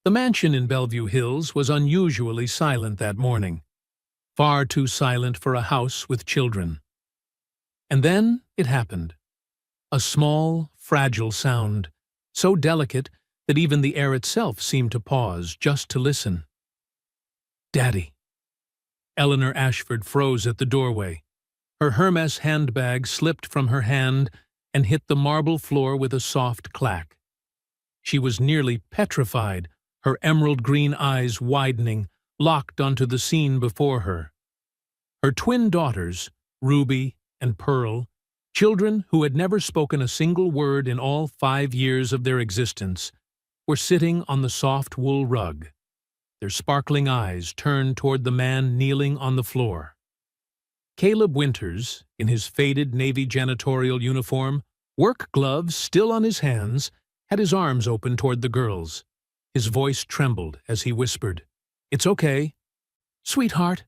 The mansion in Bellevue Hills was unusually silent that morning, far too silent for a house with children. And then it happened. A small, fragile sound, so delicate that even the air itself seemed to pause just to listen. "Daddy." Eleanor Ashford froze at the doorway. Her Hermes handbag slipped from her hand and hit the marble floor with a soft clack. She was nearly petrified, her emerald green eyes widening, locked onto the scene before her. Her twin daughters, Ruby and Pearl, children who had never spoken a single word in all 5 years of their existence, were sitting on the soft wool rug, their sparkling eyes turned toward the man kneeling on the floor. Caleb Winters, in his faded Navy janitorial uniform, work gloves still on his hands, had his arms open toward the girls. His voice trembled as he whispered, "It's okay. Sweetheart,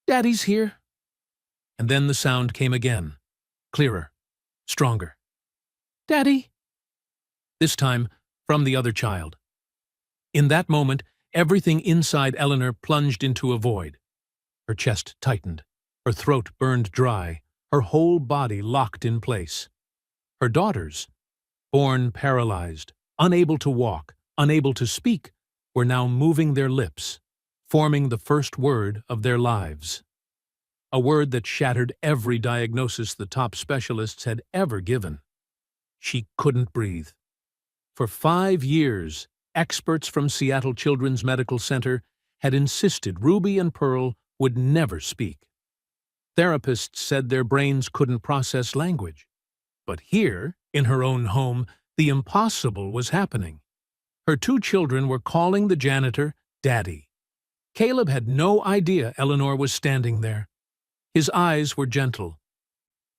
Daddy's here." And then the sound came again, clearer, stronger. "Daddy?" This time from the other child. In that moment, everything inside Eleanor plunged into a void. Her chest tightened, her throat burned dry, her whole body locked in place. Her daughters, born paralyzed, unable to walk, unable to speak, were now moving their lips, forming the first word of their lives. A word that shattered every diagnosis the top specialists had ever given. She couldn't breathe. For 5 years, experts from Seattle Children's Medical Center had insisted Ruby and Pearl would never speak. Therapists said their brains couldn't process language. But here, in her own home, the impossible was happening. Her 2 children were calling the janitor Daddy. Caleb had no idea Eleanor was standing there. His eyes were gentle,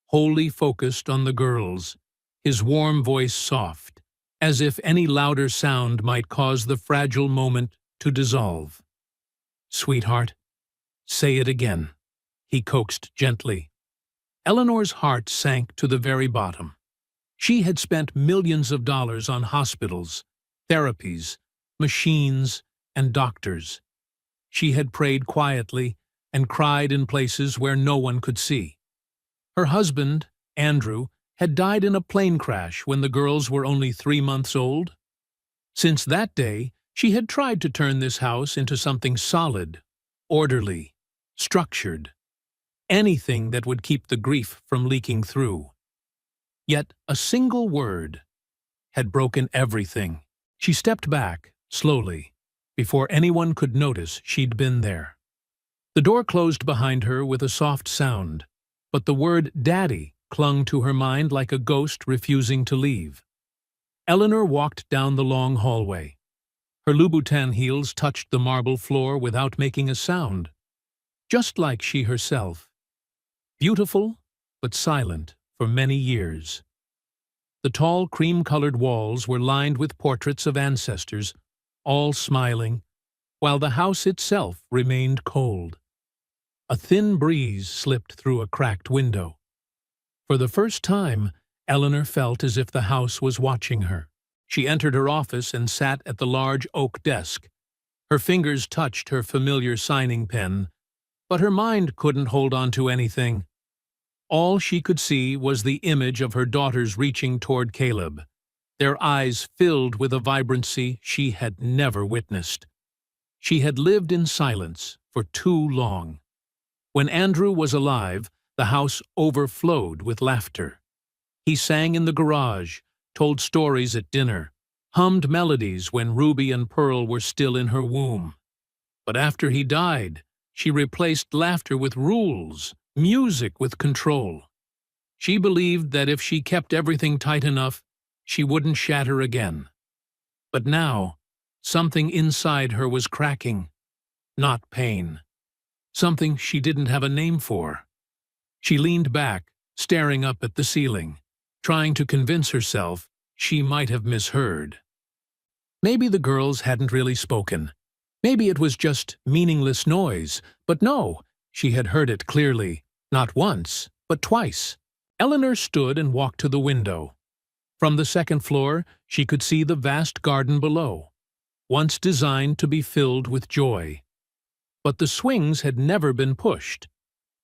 wholly focused on the girls, his warm voice soft, as if any louder sound might cause the fragile moment to dissolve. "Sweetheart, say it again," he coaxed gently. Eleanor's heart sank to the very bottom. She had spent millions of dollars on hospitals, therapies, machines, and doctors. She had prayed quietly and cried in places where no one could see. Her husband, Andrew, had died in a plane crash when the girls were only 3 months old. Since that day, she had tried to turn this house into something solid, orderly, structured, anything that would keep the grief from leaking through. Yet a single word had broken everything. She stepped back, slowly, before anyone could notice she'd been there. The door closed behind her with a soft sound, but the word Daddy clung to her mind like a ghost refusing to leave. Eleanor walked down the long hallway. Her Louboutin heels touched the marble floor without making a sound, just like she herself. Beautiful, but silent for many years. The tall cream-colored walls were lined with portraits of ancestors, all smiling, while the house itself remained cold. A thin breeze slipped through a cracked window. For the first time, Eleanor felt as if the house was watching her. She entered her office and sat at the large oak desk. Her fingers touched her familiar signing pen, but her mind couldn't hold on to anything. All she could see was the image of her daughters reaching toward Caleb, their eyes filled with a vibrancy she had never witnessed. She had lived in silence for too long. When Andrew was alive, the house overflowed with laughter. He sang in the garage, told stories at dinner, hummed melodies when Ruby and Pearl were still in her womb. But after he died, she replaced laughter with rules, music with control. She believed that if she kept everything tight enough, she wouldn't shatter again. But now, something inside her was cracking. Not pain. Something she didn't have a name for. She leaned back, staring up at the ceiling, trying to convince herself she might have misheard. Maybe the girls hadn't really spoken. Maybe it was just meaningless noise. But no, she had heard it clearly, not once, but twice. Eleanor stood and walked to the window. From the second floor, she could see the vast garden below. once designed to be filled with joy. But the swings had never been pushed.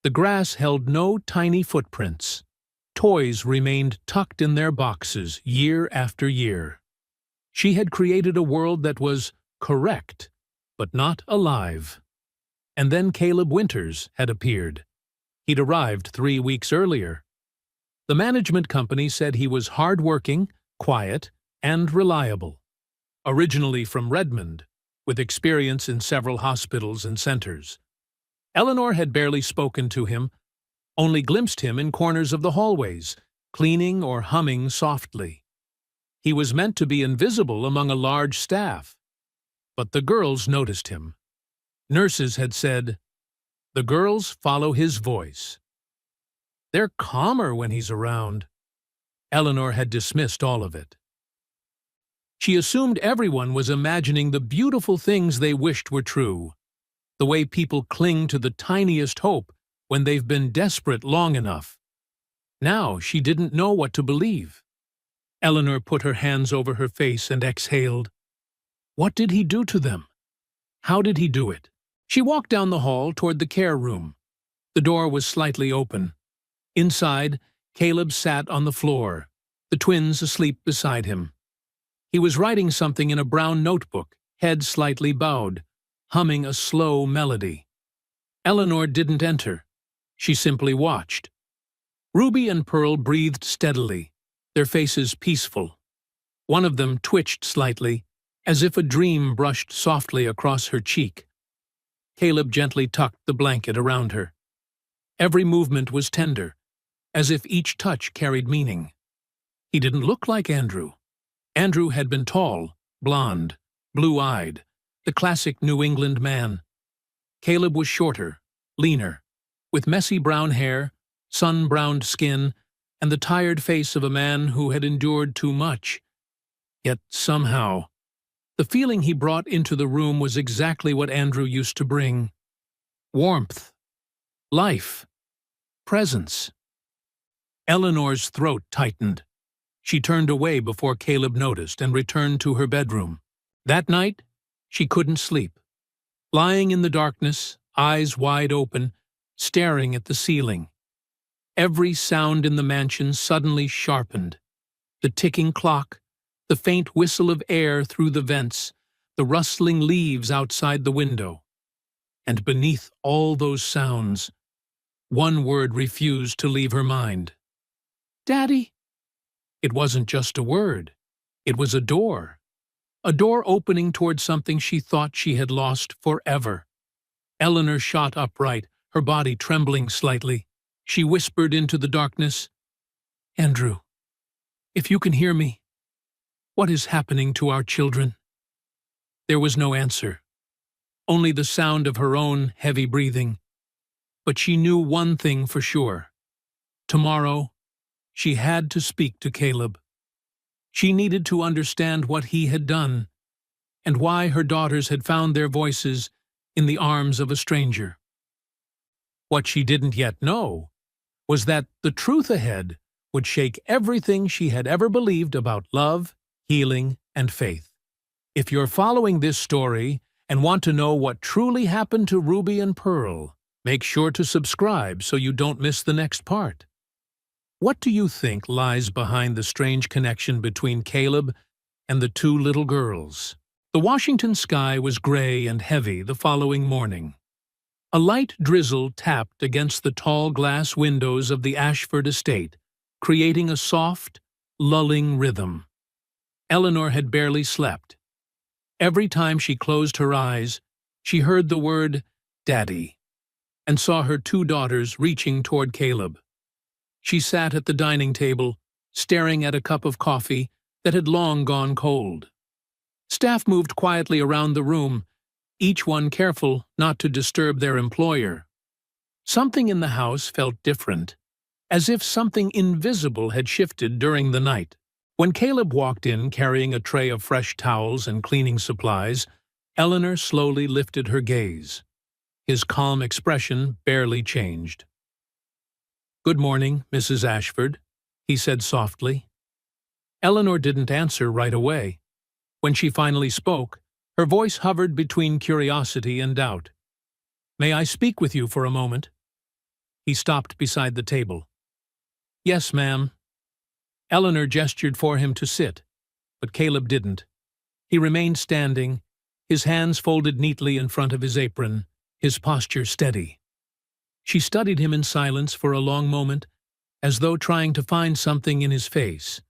The grass held no tiny footprints. Toys remained tucked in their boxes year after year. She had created a world that was correct, but not alive. And then Caleb Winters had appeared. He'd arrived 3 weeks earlier. The management company said he was hard-working, quiet, and reliable. Originally from Redmond, with experience in several hospitals and centers. Eleanor had barely spoken to him, only glimpsed him in corners of the hallways, cleaning or humming softly. He was meant to be invisible among a large staff. But the girls noticed him. Nurses had said, "The girls follow his voice. They're calmer when he's around." Eleanor had dismissed all of it. She assumed everyone was imagining the beautiful things they wished were true, the way people cling to the tiniest hope when they've been desperate long enough. Now she didn't know what to believe. Eleanor put her hands over her face and exhaled. What did he do to them? How did he do it? She walked down the hall toward the care room. The door was slightly open. Inside, Caleb sat on the floor, the twins asleep beside him. He was writing something in a brown notebook, head slightly bowed, humming a slow melody. Eleanor didn't enter. She simply watched. Ruby and Pearl breathed steadily, their faces peaceful. One of them twitched slightly, as if a dream brushed softly across her cheek. Caleb gently tucked the blanket around her. Every movement was tender, as if each touch carried meaning. He didn't look like Andrew. Andrew had been tall, blonde, blue-eyed, the classic New England man. Caleb was shorter, leaner, with messy brown hair, sun-browned skin, and the tired face of a man who had endured too much. Yet somehow, the feeling he brought into the room was exactly what Andrew used to bring. Warmth, life, presence. Eleanor's throat tightened. She turned away before Caleb noticed and returned to her bedroom. That night, she couldn't sleep. Lying in the darkness, eyes wide open, staring at the ceiling. Every sound in the mansion suddenly sharpened. The ticking clock, the faint whistle of air through the vents, the rustling leaves outside the window. And beneath all those sounds, one word refused to leave her mind. "Daddy." It wasn't just a word. It was a door opening toward something she thought she had lost forever. Eleanor shot upright, her body trembling slightly. She whispered into the darkness, "Andrew, if you can hear me, what is happening to our children?" There was no answer, only the sound of her own heavy breathing. But she knew one thing for sure. Tomorrow, she had to speak to Caleb. She needed to understand what he had done, and why her daughters had found their voices in the arms of a stranger. What she didn't yet know was that the truth ahead would shake everything she had ever believed about love, healing, and faith. If you're following this story and want to know what truly happened to Ruby and Pearl, make sure to subscribe so you don't miss the next part. What do you think lies behind the strange connection between Caleb and the two little girls? The Washington sky was gray and heavy the following morning. A light drizzle tapped against the tall glass windows of the Ashford estate, creating a soft, lulling rhythm. Eleanor had barely slept. Every time she closed her eyes, she heard the word "Daddy," and saw her two daughters reaching toward Caleb. She sat at the dining table, staring at a cup of coffee that had long gone cold. Staff moved quietly around the room, each one careful not to disturb their employer. Something in the house felt different, as if something invisible had shifted during the night. When Caleb walked in carrying a tray of fresh towels and cleaning supplies, Eleanor slowly lifted her gaze. His calm expression barely changed. "Good morning, Mrs. Ashford," he said softly. Eleanor didn't answer right away. When she finally spoke, Her voice hovered between curiosity and doubt. "May I speak with you for a moment?" He stopped beside the table. "Yes, ma'am." Eleanor gestured for him to sit, but Caleb didn't. He remained standing, his hands folded neatly in front of his apron, his posture steady. She studied him in silence for a long moment, as though trying to find something in his face,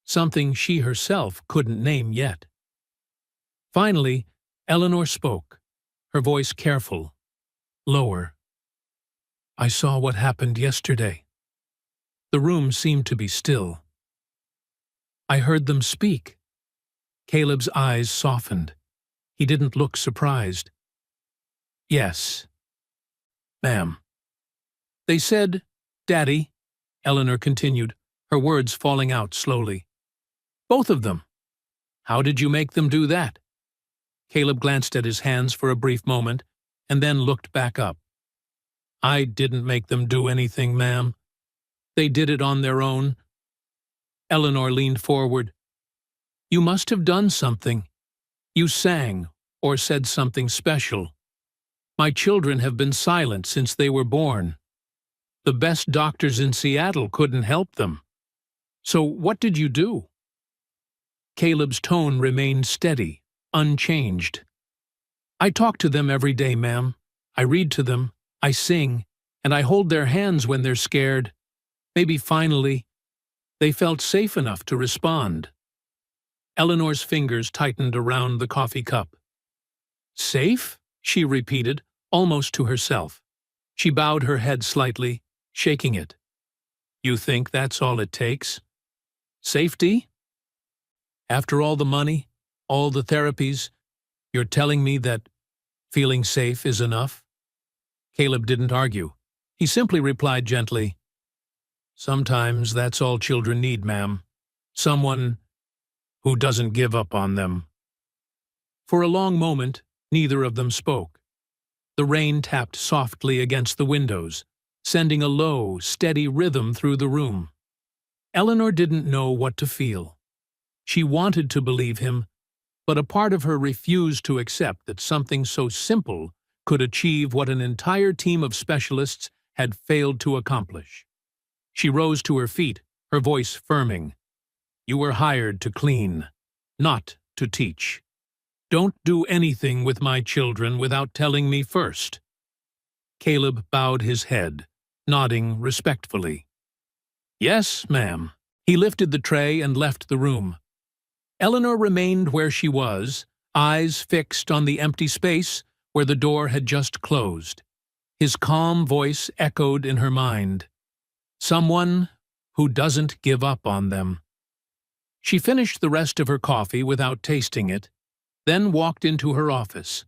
something she herself couldn't name yet. Finally, Eleanor spoke, her voice careful, lower. "I saw what happened yesterday." The room seemed to be still. "I heard them speak." Caleb's eyes softened. He didn't look surprised. "Yes, ma'am." "They said, Daddy," Eleanor continued, her words falling out slowly. "Both of them. How did you make them do that?" Caleb glanced at his hands for a brief moment, and then looked back up. "I didn't make them do anything, ma'am. They did it on their own." Eleanor leaned forward. "You must have done something. You sang, or said something special. My children have been silent since they were born. The best doctors in Seattle couldn't help them. So what did you do?" Caleb's tone remained steady, unchanged. "I talk to them every day, ma'am. I read to them, I sing, and I hold their hands when they're scared. Maybe finally, they felt safe enough to respond." Eleanor's fingers tightened around the coffee cup. "Safe?" she repeated, almost to herself. She bowed her head slightly, shaking it. "You think that's all it takes? Safety? After all the money, all the therapies, you're telling me that feeling safe is enough?" Caleb didn't argue. He simply replied gently, "Sometimes that's all children need, ma'am. Someone who doesn't give up on them." For a long moment, neither of them spoke. The rain tapped softly against the windows, sending a low, steady rhythm through the room. Eleanor didn't know what to feel. She wanted to believe him, but a part of her refused to accept that something so simple could achieve what an entire team of specialists had failed to accomplish. She rose to her feet, her voice firming. "You were hired to clean, not to teach. Don't do anything with my children without telling me first." Caleb bowed his head, nodding respectfully. "Yes, ma'am." He lifted the tray and left the room. Eleanor remained where she was, eyes fixed on the empty space where the door had just closed. His calm voice echoed in her mind. Someone who doesn't give up on them. She finished the rest of her coffee without tasting it, then walked into her office.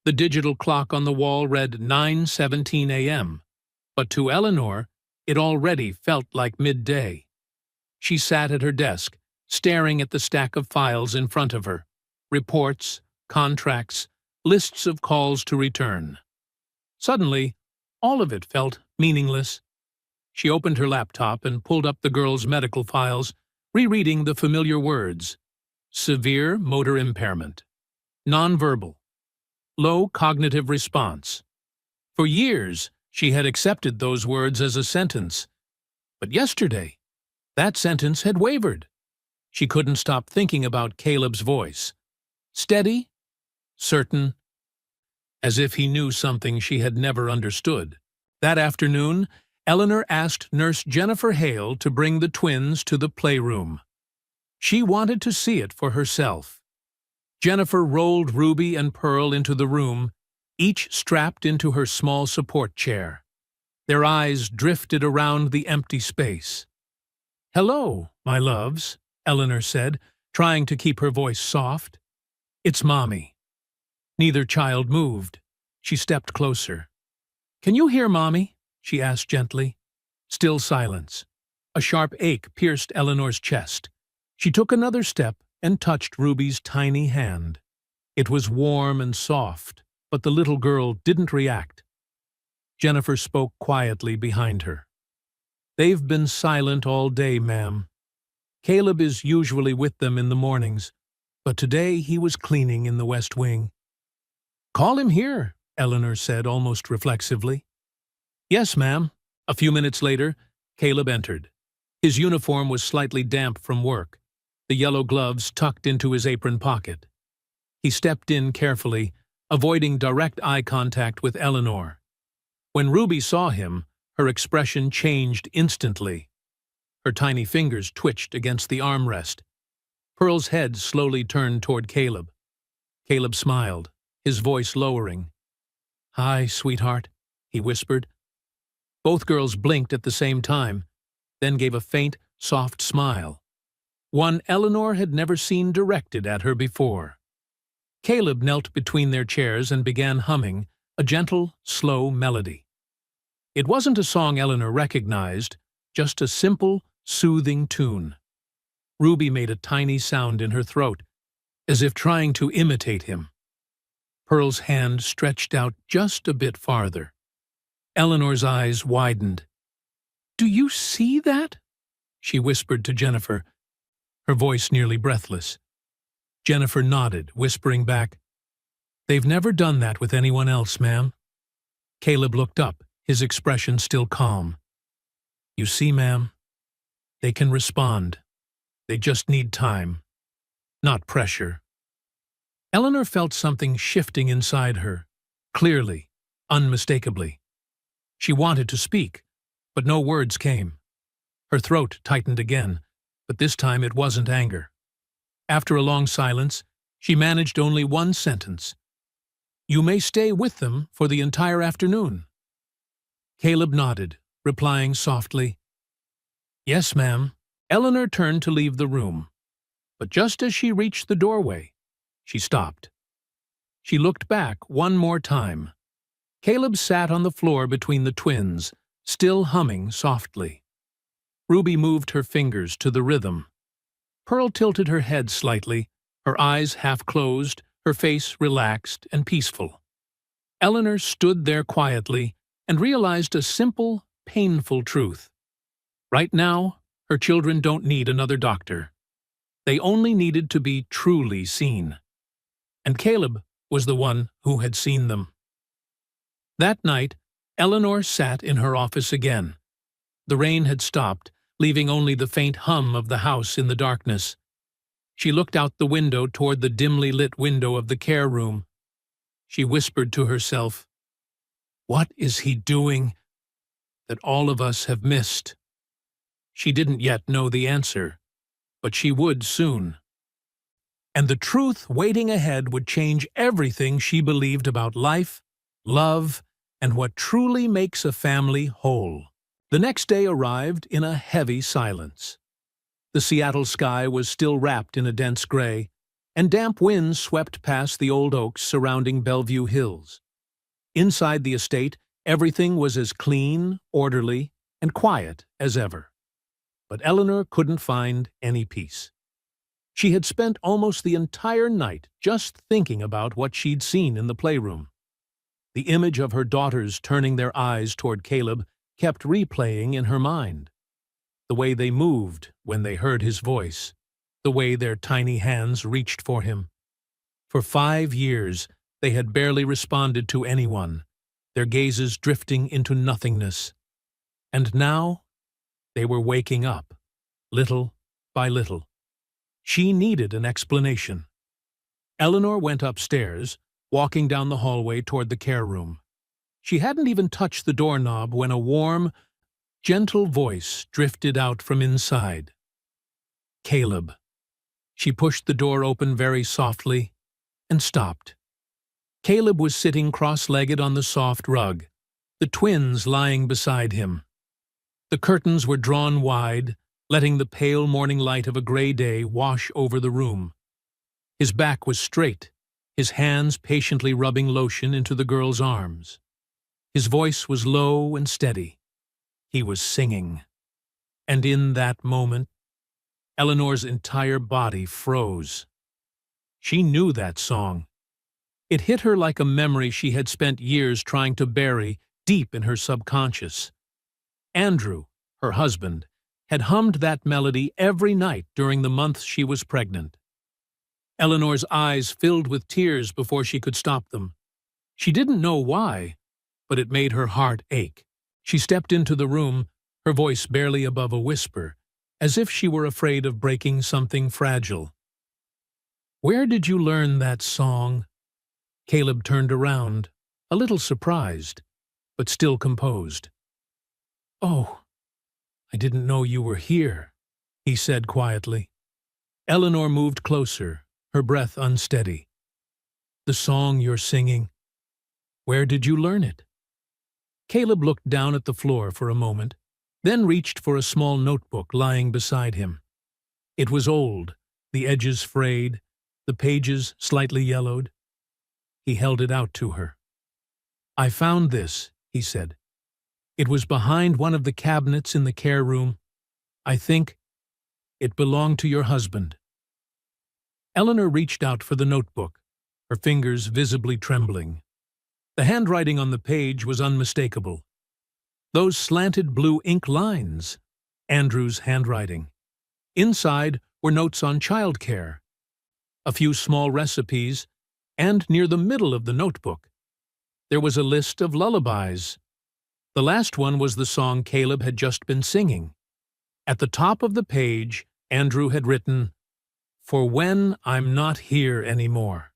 The digital clock on the wall read 9:17 a.m., but to Eleanor, it already felt like midday. She sat at her desk, staring at the stack of files in front of her. Reports, contracts, lists of calls to return. Suddenly, all of it felt meaningless. She opened her laptop and pulled up the girl's medical files, rereading the familiar words. Severe motor impairment. Nonverbal. Low cognitive response. For years, she had accepted those words as a sentence. But yesterday, that sentence had wavered. She couldn't stop thinking about Caleb's voice. Steady, certain, as if he knew something she had never understood. That afternoon, Eleanor asked Nurse Jennifer Hale to bring the twins to the playroom. She wanted to see it for herself. Jennifer rolled Ruby and Pearl into the room, each strapped into her small support chair. Their eyes drifted around the empty space. "Hello, my loves," Eleanor said, trying to keep her voice soft. "It's Mommy." Neither child moved. She stepped closer. "Can you hear Mommy?" she asked gently. Still silence. A sharp ache pierced Eleanor's chest. She took another step and touched Ruby's tiny hand. It was warm and soft, but the little girl didn't react. Jennifer spoke quietly behind her. "They've been silent all day, ma'am. Caleb is usually with them in the mornings, But today he was cleaning in the West Wing. "Call him here," Eleanor said almost reflexively. "Yes, ma'am." A few minutes later, Caleb entered. His uniform was slightly damp from work, the yellow gloves tucked into his apron pocket. He stepped in carefully, avoiding direct eye contact with Eleanor. When Ruby saw him, her expression changed instantly. Her tiny fingers twitched against the armrest. Pearl's head slowly turned toward Caleb. Caleb smiled, his voice lowering. "Hi, sweetheart," he whispered. Both girls blinked at the same time, then gave a faint, soft smile, one Eleanor had never seen directed at her before. Caleb knelt between their chairs and began humming a gentle, slow melody. It wasn't a song Eleanor recognized, just a simple, soothing tune. Ruby made a tiny sound in her throat, as if trying to imitate him. Pearl's hand stretched out just a bit farther. Eleanor's eyes widened. "Do you see that?" she whispered to Jennifer, her voice nearly breathless. Jennifer nodded, whispering back, "They've never done that with anyone else, ma'am." Caleb looked up, his expression still calm. "You see, ma'am, they can respond. They just need time, not pressure." Eleanor felt something shifting inside her, clearly, unmistakably. She wanted to speak, but no words came. Her throat tightened again, but this time it wasn't anger. After a long silence, she managed only one sentence. "You may stay with them for the entire afternoon." Caleb nodded, replying softly, "Yes, ma'am." Eleanor turned to leave the room, but just as she reached the doorway, she stopped. She looked back one more time. Caleb sat on the floor between the twins, still humming softly. Ruby moved her fingers to the rhythm. Pearl tilted her head slightly, her eyes half closed, her face relaxed and peaceful. Eleanor stood there quietly and realized a simple, painful truth. Right now, her children don't need another doctor. They only needed to be truly seen. And Caleb was the one who had seen them. That night, Eleanor sat in her office again. The rain had stopped, leaving only the faint hum of the house in the darkness. She looked out the window toward the dimly lit window of the care room. She whispered to herself, "What is he doing that all of us have missed?" She didn't yet know the answer, but she would soon. And the truth waiting ahead would change everything she believed about life, love, and what truly makes a family whole. The next day arrived in a heavy silence. The Seattle sky was still wrapped in a dense gray, and damp winds swept past the old oaks surrounding Bellevue Hills. Inside the estate, everything was as clean, orderly, and quiet as ever. But Eleanor couldn't find any peace. She had spent almost the entire night just thinking about what she'd seen in the playroom. The image of her daughters turning their eyes toward Caleb kept replaying in her mind. The way they moved when they heard his voice, the way their tiny hands reached for him. For 5 years, they had barely responded to anyone, their gazes drifting into nothingness. And now, they were waking up, little by little. She needed an explanation. Eleanor went upstairs, walking down the hallway toward the care room. She hadn't even touched the doorknob when a warm, gentle voice drifted out from inside. "Caleb." She pushed the door open very softly and stopped. Caleb was sitting cross-legged on the soft rug, the twins lying beside him. The curtains were drawn wide, letting the pale morning light of a gray day wash over the room. His back was straight, his hands patiently rubbing lotion into the girl's arms. His voice was low and steady. He was singing. And in that moment, Eleanor's entire body froze. She knew that song. It hit her like a memory she had spent years trying to bury deep in her subconscious. Andrew, her husband, had hummed that melody every night during the months she was pregnant. Eleanor's eyes filled with tears before she could stop them. She didn't know why, but it made her heart ache. She stepped into the room, her voice barely above a whisper, as if she were afraid of breaking something fragile. "Where did you learn that song?" Caleb turned around, a little surprised, but still composed. "Oh, I didn't know you were here," he said quietly. Eleanor moved closer, her breath unsteady. "The song you're singing, where did you learn it?" Caleb looked down at the floor for a moment, then reached for a small notebook lying beside him. It was old, the edges frayed, the pages slightly yellowed. He held it out to her. "I found this," he said. "It was behind one of the cabinets in the care room. I think it belonged to your husband." Eleanor reached out for the notebook, her fingers visibly trembling. The handwriting on the page was unmistakable. Those slanted blue ink lines, Andrew's handwriting. Inside were notes on childcare, a few small recipes, and near the middle of the notebook, there was a list of lullabies. The last one was the song Caleb had just been singing. At the top of the page, Andrew had written, "For when I'm not here anymore."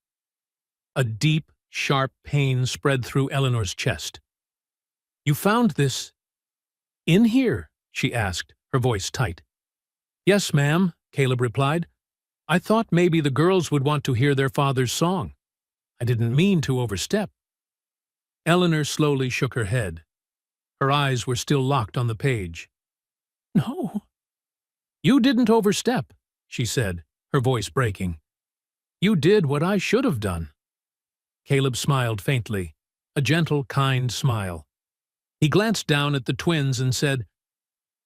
A deep, sharp pain spread through Eleanor's chest. "You found this in here?" she asked, her voice tight. "Yes, ma'am," Caleb replied. "I thought maybe the girls would want to hear their father's song. I didn't mean to overstep." Eleanor slowly shook her head. Her eyes were still locked on the page. "No." "You didn't overstep," she said, her voice breaking. "You did what I should have done." Caleb smiled faintly, a gentle, kind smile. He glanced down at the twins and said,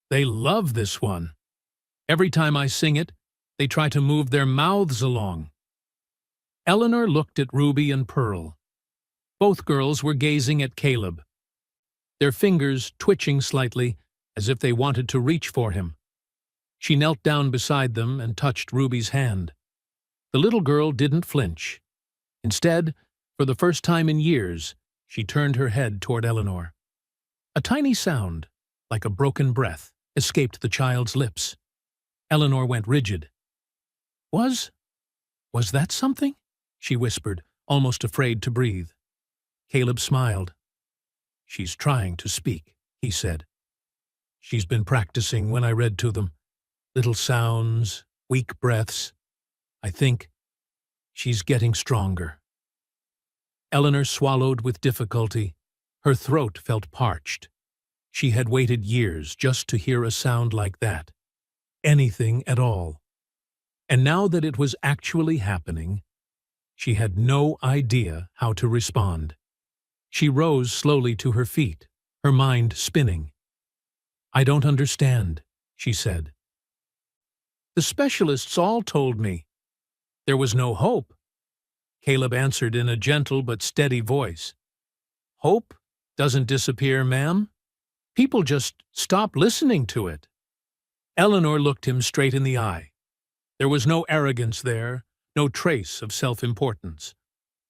"They love this one. Every time I sing it, they try to move their mouths along." Eleanor looked at Ruby and Pearl. Both girls were gazing at Caleb, their fingers twitching slightly as if they wanted to reach for him. She knelt down beside them and touched Ruby's hand. The little girl didn't flinch. Instead, for the first time in years, she turned her head toward Eleanor. A tiny sound, like a broken breath, escaped the child's lips. Eleanor went rigid. Was that something?" she whispered, almost afraid to breathe. Caleb smiled. "She's trying to speak," he said. "She's been practicing when I read to them. Little sounds, weak breaths. I think she's getting stronger." Eleanor swallowed with difficulty. Her throat felt parched. She had waited years just to hear a sound like that. Anything at all. And now that it was actually happening, she had no idea how to respond. She rose slowly to her feet, her mind spinning. "I don't understand," she said. "The specialists all told me there was no hope," Caleb answered in a gentle but steady voice. "Hope doesn't disappear, ma'am. People just stop listening to it." Eleanor looked him straight in the eye. There was no arrogance there, no trace of self-importance,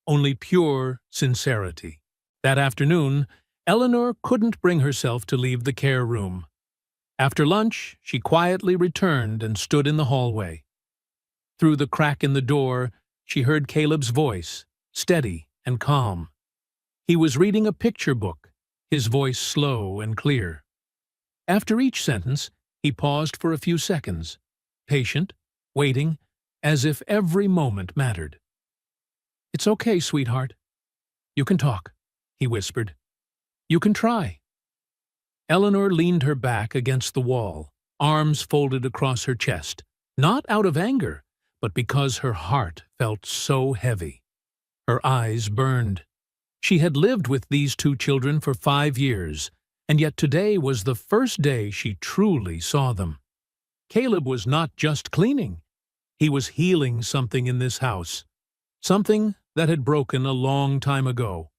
only pure sincerity. That afternoon, Eleanor couldn't bring herself to leave the care room. After lunch, she quietly returned and stood in the hallway. Through the crack in the door, she heard Caleb's voice, steady and calm. He was reading a picture book, his voice slow and clear. After each sentence, he paused for a few seconds, patient, waiting, as if every moment mattered. "It's okay, sweetheart. You can talk," he whispered. "You can try." Eleanor leaned her back against the wall, arms folded across her chest, not out of anger, but because her heart felt so heavy. Her eyes burned. She had lived with these two children for 5 years, and yet today was the first day she truly saw them. Caleb was not just cleaning. He was healing something in this house, something that had broken a long time ago.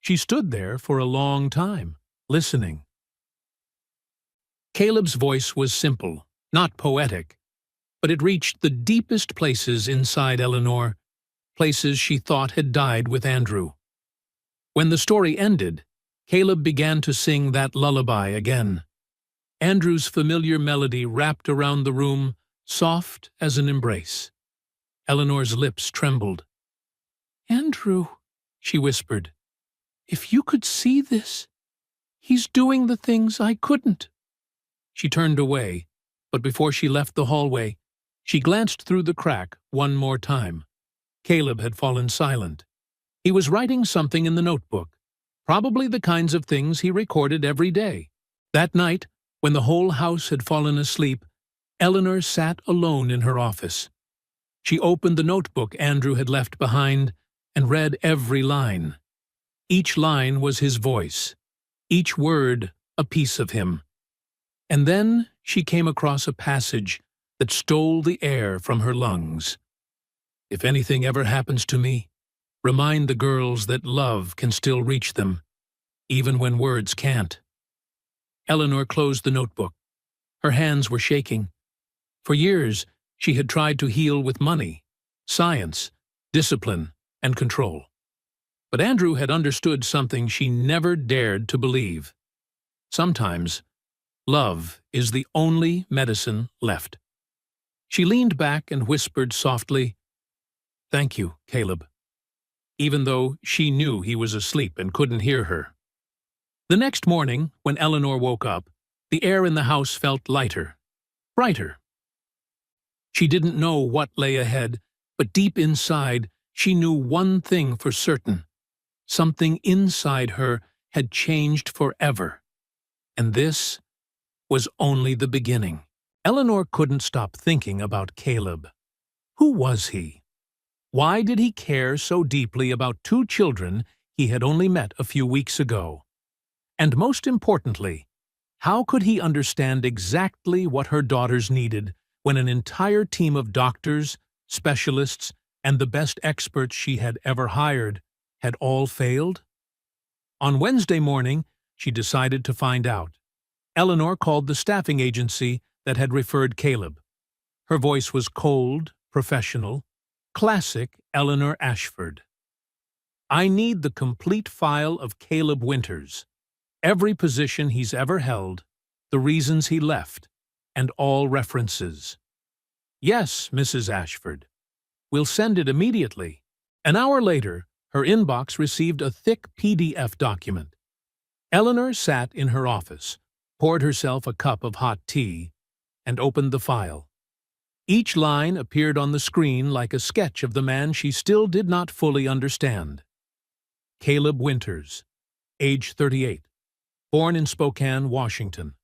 She stood there for a long time, listening. Caleb's voice was simple, not poetic. but it reached the deepest places inside Eleanor, places she thought had died with Andrew. When the story ended, Caleb began to sing that lullaby again. Andrew's familiar melody wrapped around the room, soft as an embrace. Eleanor's lips trembled. "Andrew," she whispered, "if you could see this, he's doing the things I couldn't." She turned away, but before she left the hallway, she glanced through the crack one more time. Caleb had fallen silent. He was writing something in the notebook, probably the kinds of things he recorded every day. That night, when the whole house had fallen asleep, Eleanor sat alone in her office. She opened the notebook Andrew had left behind and read every line. Each line was his voice, each word a piece of him. And then she came across a passage that stole the air from her lungs. "If anything ever happens to me, remind the girls that love can still reach them, even when words can't." Eleanor closed the notebook. Her hands were shaking. For years, she had tried to heal with money, science, discipline, and control. But Andrew had understood something she never dared to believe. Sometimes, love is the only medicine left. She leaned back and whispered softly, "Thank you, Caleb," even though she knew he was asleep and couldn't hear her. The next morning, when Eleanor woke up, the air in the house felt lighter, brighter. She didn't know what lay ahead, but deep inside, she knew one thing for certain. Something inside her had changed forever. And this was only the beginning. Eleanor couldn't stop thinking about Caleb. Who was he? Why did he care so deeply about two children he had only met a few weeks ago? And most importantly, how could he understand exactly what her daughters needed when an entire team of doctors, specialists, and the best experts she had ever hired had all failed? On Wednesday morning, she decided to find out. Eleanor called the staffing agency that had referred Caleb. Her voice was cold, professional, classic Eleanor Ashford. "I need the complete file of Caleb Winters, every position he's ever held, the reasons he left, and all references." "Yes, Mrs. Ashford. We'll send it immediately." An hour later, her inbox received a thick PDF document. Eleanor sat in her office, poured herself a cup of hot tea, and opened the file. Each line appeared on the screen like a sketch of the man she still did not fully understand. Caleb Winters, age 38, born in Spokane, Washington.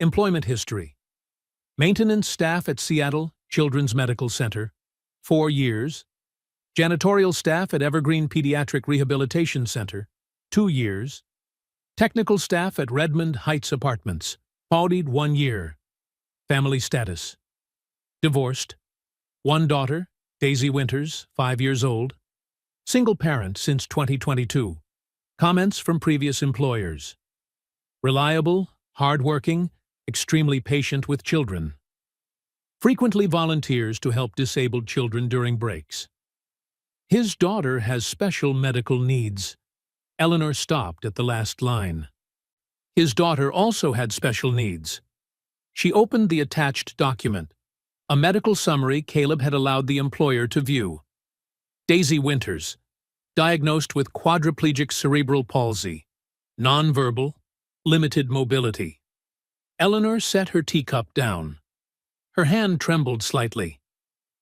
Employment history: maintenance staff at Seattle Children's Medical Center, 4 years. Janitorial staff at Evergreen Pediatric Rehabilitation Center, 2 years. Technical staff at Redmond Heights Apartments, Paudied 1 year. Family status: divorced. 1 daughter, Daisy Winters, 5 years old. Single parent since 2022. Comments from previous employers: reliable, hardworking, extremely patient with children. Frequently volunteers to help disabled children during breaks. His daughter has special medical needs. Eleanor stopped at the last line. His daughter also had special needs. She opened the attached document, a medical summary Caleb had allowed the employer to view. Daisy Winters, diagnosed with quadriplegic cerebral palsy, nonverbal, limited mobility. Eleanor set her teacup down. Her hand trembled slightly.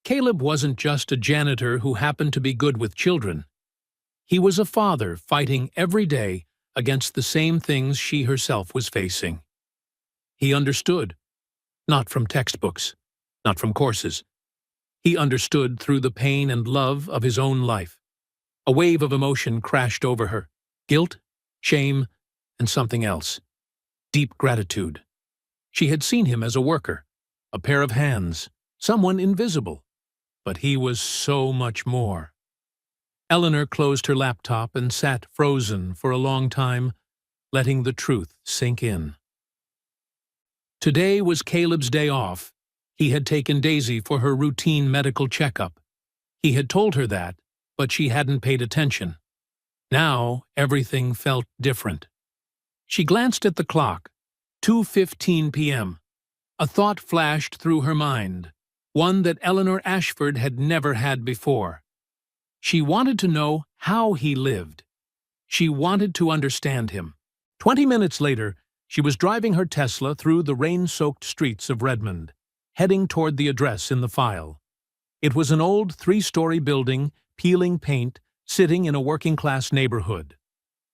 Caleb wasn't just a janitor who happened to be good with children. He was a father fighting every day against the same things she herself was facing. He understood, not from textbooks, not from courses. He understood through the pain and love of his own life. A wave of emotion crashed over her: guilt, shame, and something else: deep gratitude. She had seen him as a worker, a pair of hands, someone invisible. But he was so much more. Eleanor closed her laptop and sat frozen for a long time, letting the truth sink in. Today was Caleb's day off. He had taken Daisy for her routine medical checkup. He had told her that, but she hadn't paid attention. Now, everything felt different. She glanced at the clock. 2:15 p.m. A thought flashed through her mind, one that Eleanor Ashford had never had before. She wanted to know how he lived. She wanted to understand him. 20 minutes later, she was driving her Tesla through the rain-soaked streets of Redmond, heading toward the address in the file. It was an old 3-story building, peeling paint, sitting in a working-class neighborhood.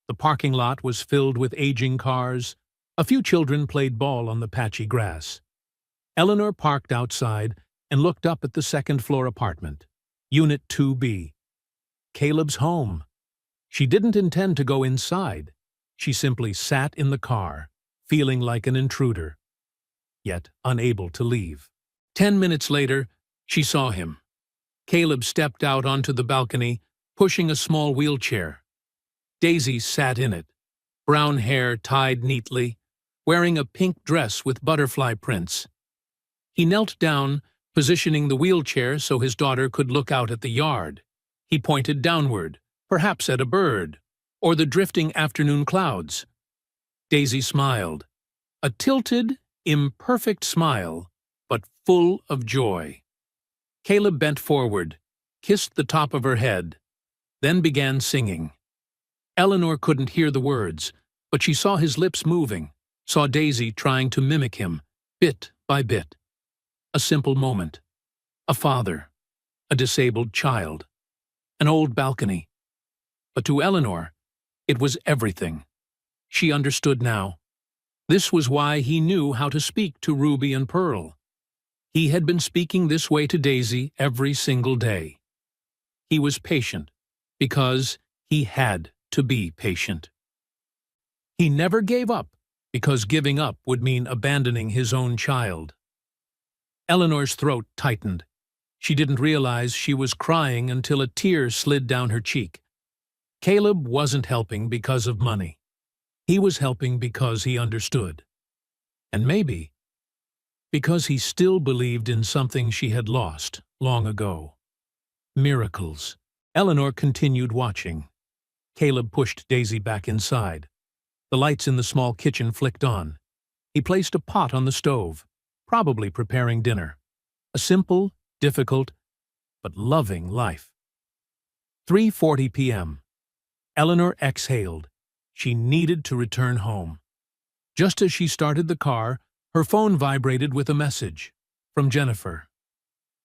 The parking lot was filled with aging cars. A few children played ball on the patchy grass. Eleanor parked outside and looked up at the second-floor apartment, Unit 2B. Caleb's home. She didn't intend to go inside. She simply sat in the car, feeling like an intruder, yet unable to leave. 10 minutes later, she saw him. Caleb stepped out onto the balcony, pushing a small wheelchair. Daisy sat in it, brown hair tied neatly, wearing a pink dress with butterfly prints. He knelt down, positioning the wheelchair so his daughter could look out at the yard. He pointed downward, perhaps at a bird, or the drifting afternoon clouds. Daisy smiled. A tilted, imperfect smile, but full of joy. Caleb bent forward, kissed the top of her head, then began singing. Eleanor couldn't hear the words, but she saw his lips moving, saw Daisy trying to mimic him, bit by bit. A simple moment. A father. A disabled child. An old balcony. But to Eleanor, it was everything. She understood now. This was why he knew how to speak to Ruby and Pearl. He had been speaking this way to Daisy every single day. He was patient, because he had to be patient. He never gave up, because giving up would mean abandoning his own child. Eleanor's throat tightened. She didn't realize she was crying until a tear slid down her cheek. Caleb wasn't helping because of money. He was helping because he understood. And maybe because he still believed in something she had lost long ago. Miracles. Eleanor continued watching. Caleb pushed Daisy back inside. The lights in the small kitchen flicked on. He placed a pot on the stove, probably preparing dinner. A simple, difficult, but loving life. 3:40 p.m. Eleanor exhaled. She needed to return home. Just as she started the car, her phone vibrated with a message from Jennifer.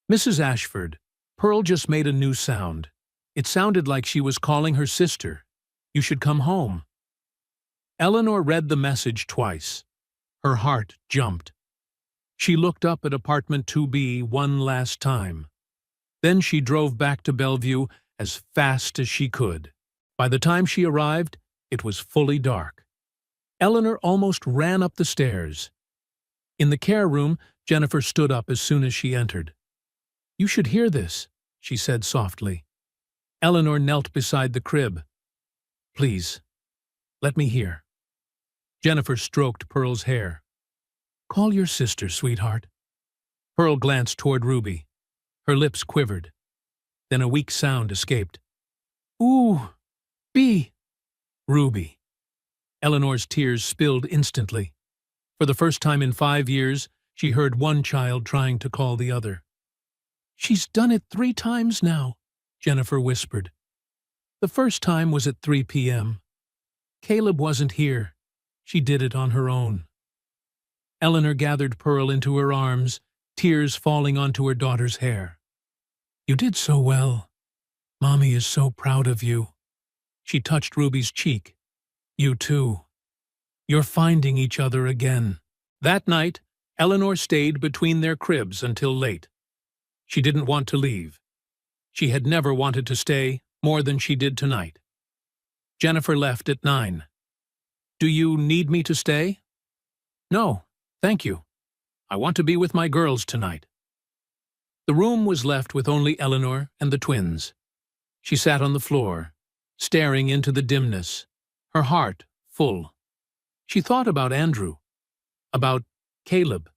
Mrs. Ashford, Pearl just made a new sound. It sounded like she was calling her sister. You should come home. Eleanor read the message twice. Her heart jumped. She looked up at apartment 2B one last time. Then she drove back to Bellevue as fast as she could. By the time she arrived, it was fully dark. Eleanor almost ran up the stairs. In the care room, Jennifer stood up as soon as she entered. You should hear this, she said softly. Eleanor knelt beside the crib. Please, let me hear. Jennifer stroked Pearl's hair. Call your sister, sweetheart. Pearl glanced toward Ruby. Her lips quivered. Then a weak sound escaped. Ooh, B. Ruby. Eleanor's tears spilled instantly. For the first time in 5 years, she heard one child trying to call the other. She's done it 3 times now, Jennifer whispered. The first time was at 3 p.m. Caleb wasn't here. She did it on her own. Eleanor gathered Pearl into her arms, tears falling onto her daughter's hair. You did so well. Mommy is so proud of you. She touched Ruby's cheek. You too. You're finding each other again. That night, Eleanor stayed between their cribs until late. She didn't want to leave. She had never wanted to stay more than she did tonight. Jennifer left at 9. Do you need me to stay? No, thank you. I want to be with my girls tonight. The room was left with only Eleanor and the twins. She sat on the floor, staring into the dimness, her heart full. She thought about Andrew, about Caleb,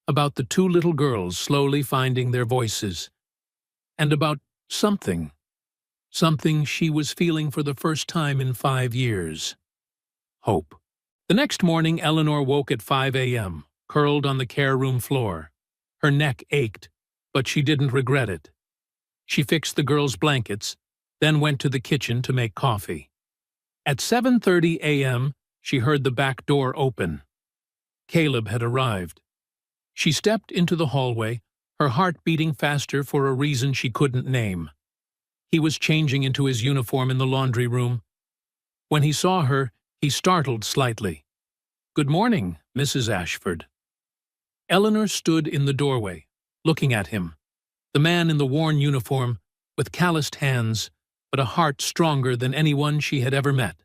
about the two little girls slowly finding their voices, and about something she was feeling for the first time in 5 years. Hope. The next morning, Eleanor woke at 5 a.m., curled on the care room floor. Her neck ached, but she didn't regret it. She fixed the girls' blankets, then went to the kitchen to make coffee. At 7:30 a.m., she heard the back door open. Caleb had arrived. She stepped into the hallway, her heart beating faster for a reason she couldn't name. He was changing into his uniform in the laundry room. When he saw her, he startled slightly. "Good morning, Mrs. Ashford." Eleanor stood in the doorway, looking at him. The man in the worn uniform, with calloused hands, but a heart stronger than anyone she had ever met.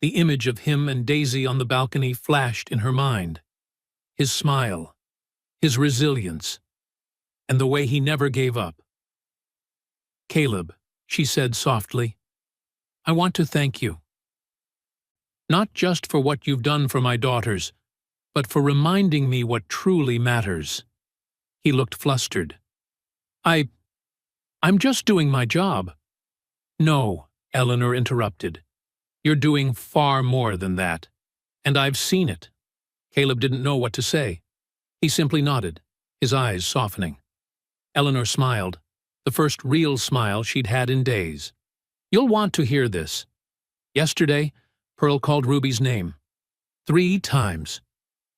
The image of him and Daisy on the balcony flashed in her mind. His smile, his resilience, and the way he never gave up. "Caleb," she said softly, "I want to thank you. Not just for what you've done for my daughters, but for reminding me what truly matters." He looked flustered. I'm just doing my job." "No," Eleanor interrupted. "You're doing far more than that. And I've seen it." Caleb didn't know what to say. He simply nodded, his eyes softening. Eleanor smiled, the first real smile she'd had in days. "You'll want to hear this. Yesterday, Pearl called Ruby's name. 3 times.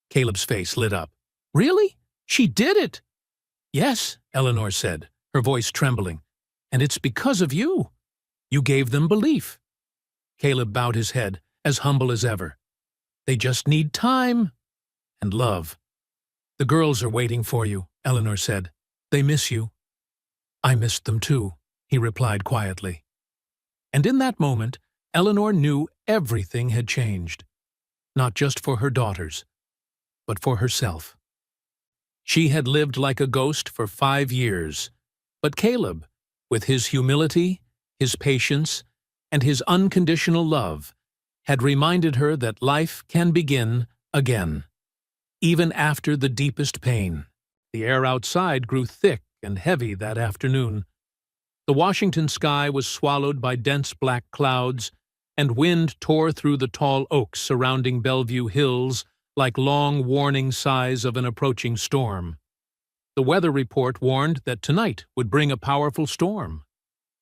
Caleb's face lit up. "Really? She did it?" "Yes," Eleanor said, her voice trembling. "And it's because of you. You gave them belief." Caleb bowed his head, as humble as ever. "They just need time and love." "The girls are waiting for you," Eleanor said. "They miss you." "I missed them too," he replied quietly. And in that moment, Eleanor knew everything had changed. Not just for her daughters, but for herself. She had lived like a ghost for 5 years, but Caleb, with his humility, his patience, and his unconditional love, had reminded her that life can begin again, even after the deepest pain. The air outside grew thick and heavy that afternoon. The Washington sky was swallowed by dense black clouds, and wind tore through the tall oaks surrounding Bellevue Hills like long warning sighs of an approaching storm. The weather report warned that tonight would bring a powerful storm,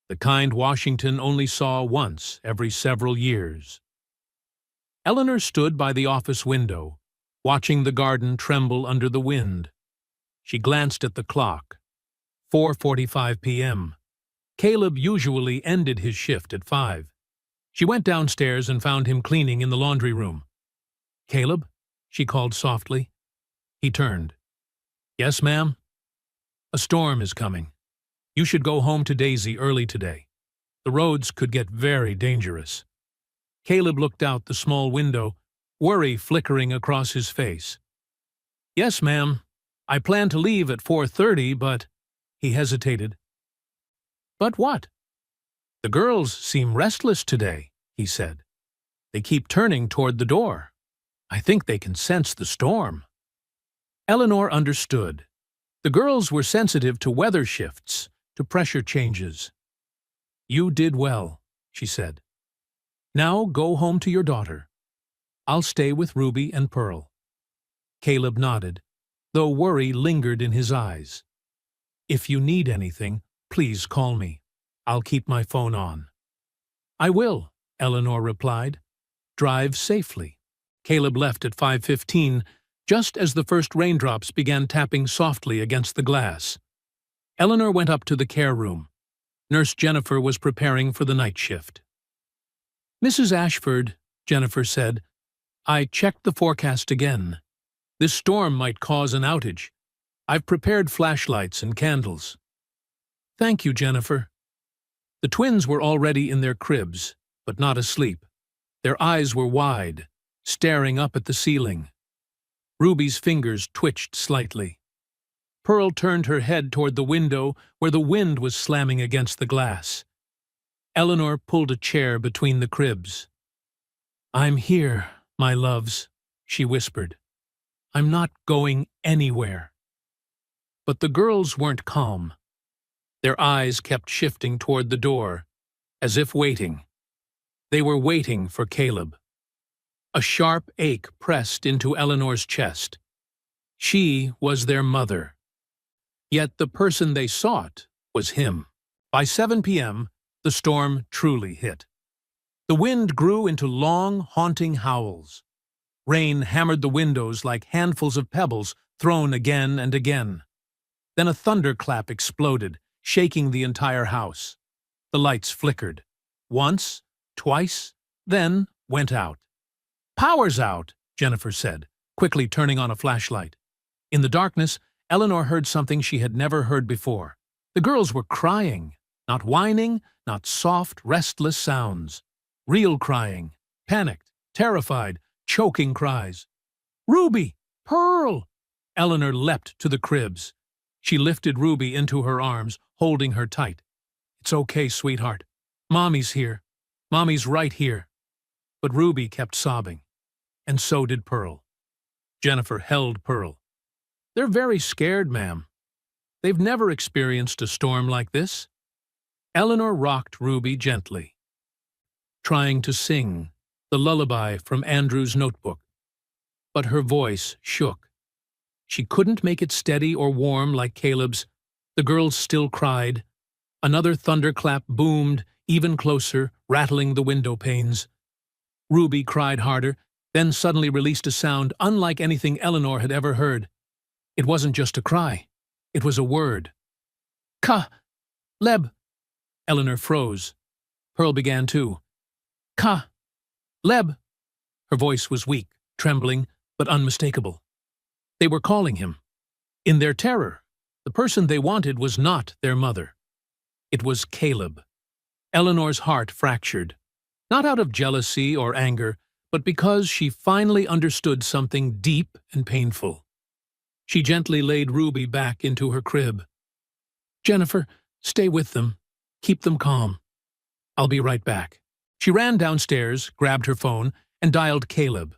the kind Washington only saw once every several years. Eleanor stood by the office window, watching the garden tremble under the wind. She glanced at the clock. 4:45 p.m. Caleb usually ended his shift at 5. She went downstairs and found him cleaning in the laundry room. "Caleb?" she called softly. He turned. "Yes, ma'am?" "A storm is coming. You should go home to Daisy early today. The roads could get very dangerous." Caleb looked out the small window, worry flickering across his face. "Yes, ma'am. I plan to leave at 4:30, but—" He hesitated. "But what?" "The girls seem restless today," he said. "They keep turning toward the door. I think they can sense the storm." Eleanor understood. The girls were sensitive to weather shifts, to pressure changes. "You did well," she said. "Now go home to your daughter. I'll stay with Ruby and Pearl." Caleb nodded, though worry lingered in his eyes. "If you need anything, please call me. I'll keep my phone on." "I will," Eleanor replied. "Drive safely." Caleb left at 5:15, just as the first raindrops began tapping softly against the glass. Eleanor went up to the care room. Nurse Jennifer was preparing for the night shift. "Mrs. Ashford," Jennifer said, "I checked the forecast again. This storm might cause an outage. I've prepared flashlights and candles." "Thank you, Jennifer." The twins were already in their cribs, but not asleep. Their eyes were wide, staring up at the ceiling. Ruby's fingers twitched slightly. Pearl turned her head toward the window where the wind was slamming against the glass. Eleanor pulled a chair between the cribs. "I'm here, my loves," she whispered. I'm not going anywhere." But the girls weren't calm. Their eyes kept shifting toward the door, as if waiting. They were waiting for Caleb. A sharp ache pressed into Eleanor's chest. She was their mother. Yet the person they sought was him. By 7 p.m., the storm truly hit. The wind grew into long, haunting howls. Rain hammered the windows like handfuls of pebbles thrown again and again. Then a thunderclap exploded, shaking the entire house. The lights flickered. Once, twice, then went out. "Power's out," Jennifer said, quickly turning on a flashlight. In the darkness, Eleanor heard something she had never heard before. The girls were crying, not whining, not soft, restless sounds. Real crying, panicked, terrified, choking cries. "Ruby! Pearl!" Eleanor leapt to the cribs. She lifted Ruby into her arms, holding her tight. "It's okay, sweetheart. Mommy's here. Mommy's right here." But Ruby kept sobbing, and so did Pearl. Jennifer held Pearl. "They're very scared, ma'am. They've never experienced a storm like this." Eleanor rocked Ruby gently, trying to sing the lullaby from Andrew's notebook. But her voice shook. She couldn't make it steady or warm like Caleb's. The girls still cried. Another thunderclap boomed, even closer, rattling the window panes. Ruby cried harder, then suddenly released a sound unlike anything Eleanor had ever heard. It wasn't just a cry. It was a word. "Ka-leb." Eleanor froze. Pearl began too. "Ka-leb." Her voice was weak, trembling, but unmistakable. They were calling him. In their terror, the person they wanted was not their mother. It was Caleb. Eleanor's heart fractured, not out of jealousy or anger, but because she finally understood something deep and painful. She gently laid Ruby back into her crib. "Jennifer, stay with them. Keep them calm. I'll be right back." She ran downstairs, grabbed her phone, and dialed Caleb.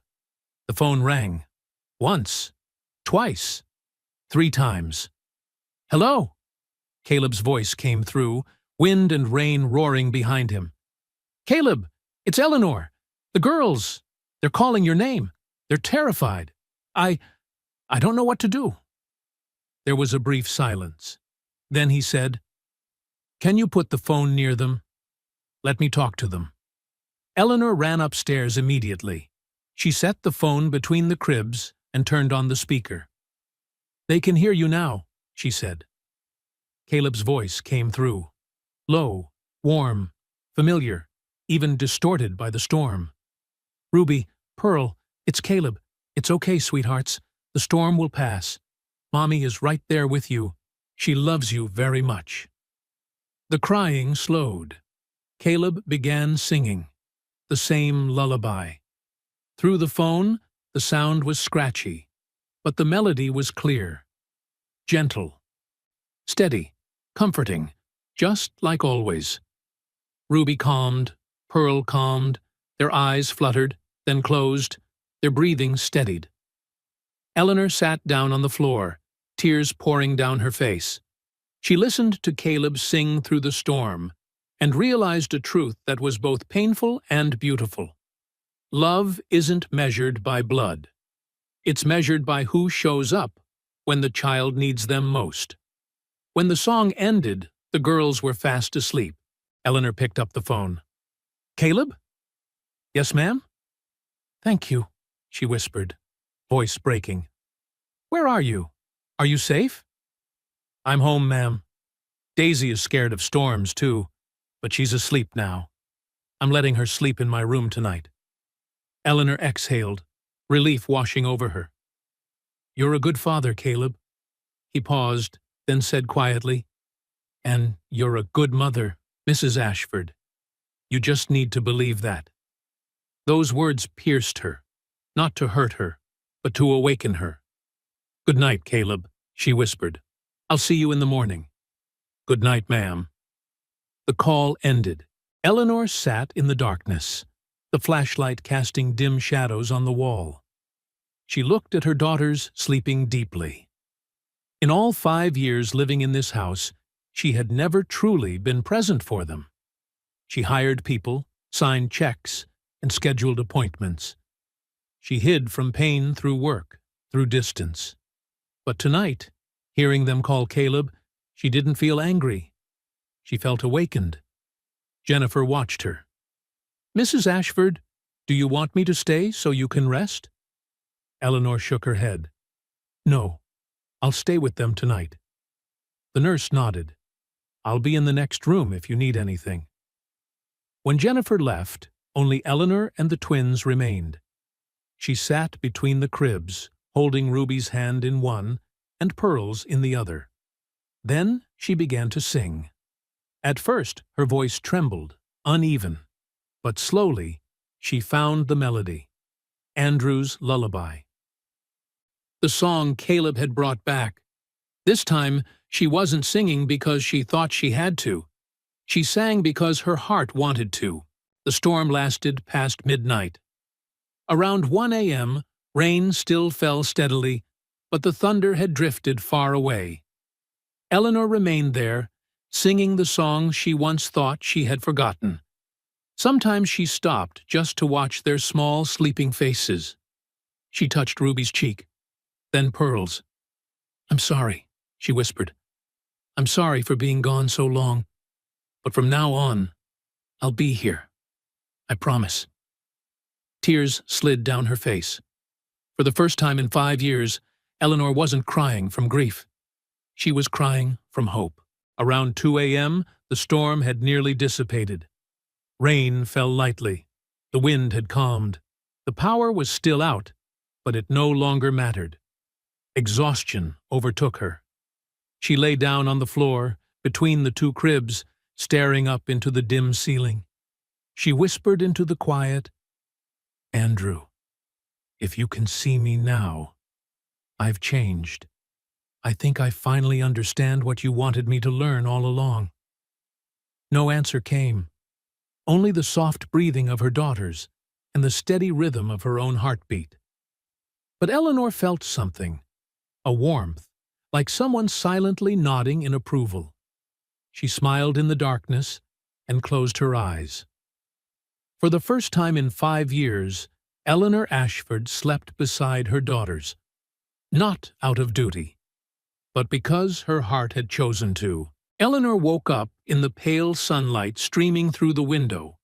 The phone rang. Once, twice, 3 times. "Hello?" Caleb's voice came through, wind and rain roaring behind him. "Caleb, it's Eleanor. The girls, they're calling your name. They're terrified. I don't know what to do." There was a brief silence. Then he said, "Can you put the phone near them? Let me talk to them." Eleanor ran upstairs immediately. She set the phone between the cribs and turned on the speaker. "They can hear you now," she said. Caleb's voice came through. Low, warm, familiar, even distorted by the storm. "Ruby, Pearl, it's Caleb. It's okay, sweethearts. The storm will pass. Mommy is right there with you. She loves you very much." The crying slowed. Caleb began singing, the same lullaby. Through the phone, the sound was scratchy, but the melody was clear, gentle, steady, comforting, just like always. Ruby calmed, Pearl calmed, their eyes fluttered, then closed, their breathing steadied. Eleanor sat down on the floor, tears pouring down her face. She listened to Caleb sing through the storm and realized a truth that was both painful and beautiful. Love isn't measured by blood. It's measured by who shows up when the child needs them most. When the song ended, the girls were fast asleep. Eleanor picked up the phone. "Caleb?" "Yes, ma'am?" "Thank you," she whispered, voice breaking. "Where are you? Are you safe?" "I'm home, ma'am. Daisy is scared of storms, too, but she's asleep now. I'm letting her sleep in my room tonight." Eleanor exhaled, relief washing over her. "You're a good father, Caleb." He paused, then said quietly, "And you're a good mother, Mrs. Ashford. You just need to believe that." Those words pierced her, not to hurt her, but to awaken her. "Good night, Caleb," she whispered. "I'll see you in the morning." "Good night, ma'am." The call ended. Eleanor sat in the darkness, the flashlight casting dim shadows on the wall. She looked at her daughters sleeping deeply. In all 5 years living in this house, she had never truly been present for them. She hired people, signed checks, and scheduled appointments. She hid from pain through work, through distance. But tonight, hearing them call Caleb, she didn't feel angry. She felt awakened. Jennifer watched her. "Mrs. Ashford, do you want me to stay so you can rest?" Eleanor shook her head. "No, I'll stay with them tonight." The nurse nodded. "I'll be in the next room if you need anything." When Jennifer left, only Eleanor and the twins remained. She sat between the cribs, holding Ruby's hand in one and Pearl's in the other. Then she began to sing. At first, her voice trembled, uneven, but slowly she found the melody. Andrew's lullaby. The song Caleb had brought back. This time, she wasn't singing because she thought she had to. She sang because her heart wanted to. The storm lasted past midnight. Around 1 a.m., rain still fell steadily, but the thunder had drifted far away. Eleanor remained there, singing the songs she once thought she had forgotten. Sometimes she stopped just to watch their small, sleeping faces. She touched Ruby's cheek, then Pearl's. "I'm sorry," she whispered. "I'm sorry for being gone so long, but from now on, I'll be here. I promise." Tears slid down her face. For the first time in 5 years, Eleanor wasn't crying from grief. She was crying from hope. Around 2 a.m., the storm had nearly dissipated. Rain fell lightly. The wind had calmed. The power was still out, but it no longer mattered. Exhaustion overtook her. She lay down on the floor, between the two cribs, staring up into the dim ceiling. She whispered into the quiet, "Andrew, if you can see me now, I've changed. I think I finally understand what you wanted me to learn all along." No answer came, only the soft breathing of her daughters and the steady rhythm of her own heartbeat. But Eleanor felt something, a warmth, like someone silently nodding in approval. She smiled in the darkness and closed her eyes. For the first time in 5 years, Eleanor Ashford slept beside her daughters, not out of duty, but because her heart had chosen to. Eleanor woke up in the pale sunlight streaming through the window.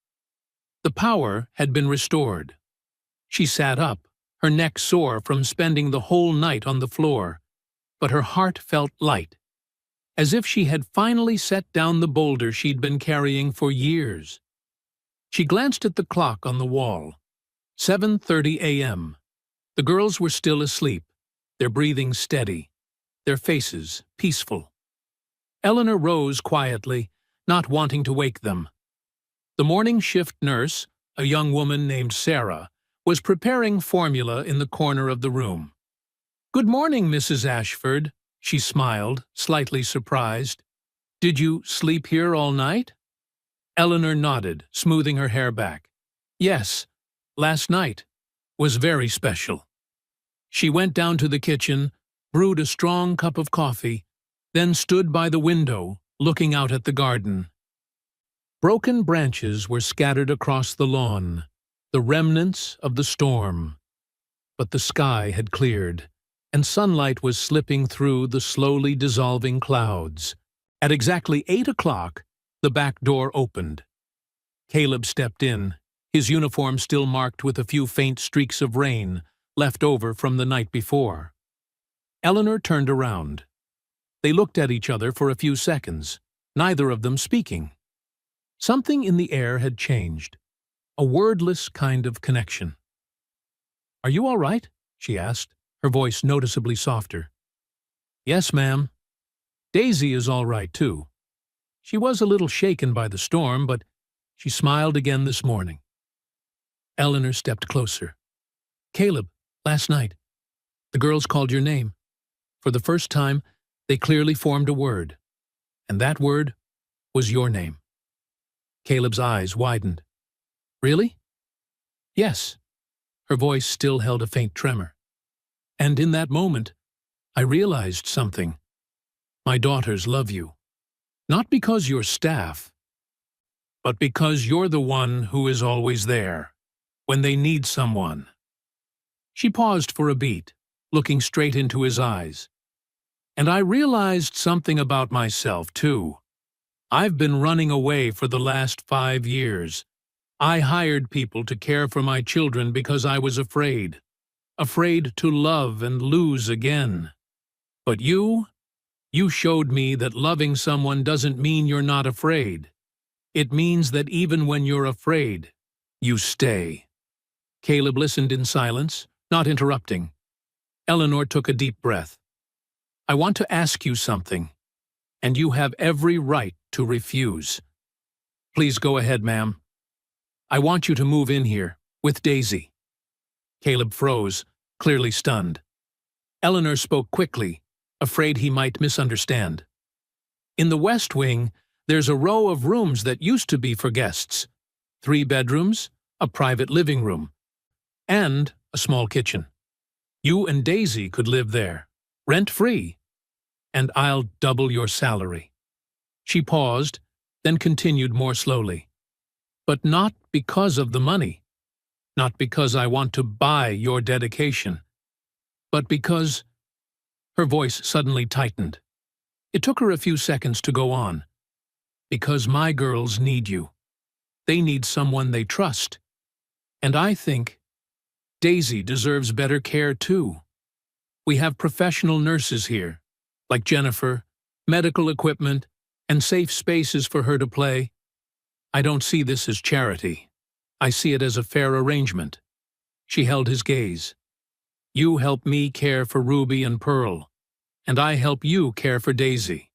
The power had been restored. She sat up, her neck sore from spending the whole night on the floor, but her heart felt light, as if she had finally set down the boulder she'd been carrying for years. She glanced at the clock on the wall. 7:30 a.m. The girls were still asleep, their breathing steady, their faces peaceful. Eleanor rose quietly, not wanting to wake them. The morning shift nurse, a young woman named Sarah, was preparing formula in the corner of the room. "Good morning, Mrs. Ashford," she smiled, slightly surprised. "Did you sleep here all night?" Eleanor nodded, smoothing her hair back. "Yes, last night was very special." She went down to the kitchen, brewed a strong cup of coffee, then stood by the window, looking out at the garden. Broken branches were scattered across the lawn, the remnants of the storm. But the sky had cleared, and sunlight was slipping through the slowly dissolving clouds. At exactly 8 o'clock, the back door opened. Caleb stepped in, his uniform still marked with a few faint streaks of rain left over from the night before. Eleanor turned around. They looked at each other for a few seconds, neither of them speaking. Something in the air had changed, a wordless kind of connection. "Are you all right?" she asked, her voice noticeably softer. "Yes, ma'am. Daisy is all right, too. She was a little shaken by the storm, but she smiled again this morning." Eleanor stepped closer. "Caleb, last night, the girls called your name. For the first time, they clearly formed a word, and that word was your name." Caleb's eyes widened. "Really?" "Yes." Her voice still held a faint tremor. And in that moment, I realized something. My daughters love you. Not because you're staff, but because you're the one who is always there, when they need someone. She paused for a beat, looking straight into his eyes. And I realized something about myself, too. I've been running away for the last 5 years. I hired people to care for my children because I was afraid to love and lose again. But you showed me that loving someone doesn't mean you're not afraid. It means that even when you're afraid, you stay. Caleb listened in silence, not interrupting. Eleanor took a deep breath. I want to ask you something, and you have every right to refuse. Please go ahead, ma'am. I want you to move in here, with Daisy. Caleb froze, clearly stunned. Eleanor spoke quickly, afraid he might misunderstand. In the West Wing, there's a row of rooms that used to be for guests. 3 bedrooms, a private living room, and a small kitchen. You and Daisy could live there, rent-free, and I'll double your salary. She paused, then continued more slowly. But not because of the money. Not because I want to buy your dedication. But because... Her voice suddenly tightened. It took her a few seconds to go on. Because my girls need you. They need someone they trust. And I think Daisy deserves better care too. We have professional nurses here, like Jennifer, medical equipment, and safe spaces for her to play. I don't see this as charity. I see it as a fair arrangement. She held his gaze. You help me care for Ruby and Pearl, and I help you care for Daisy.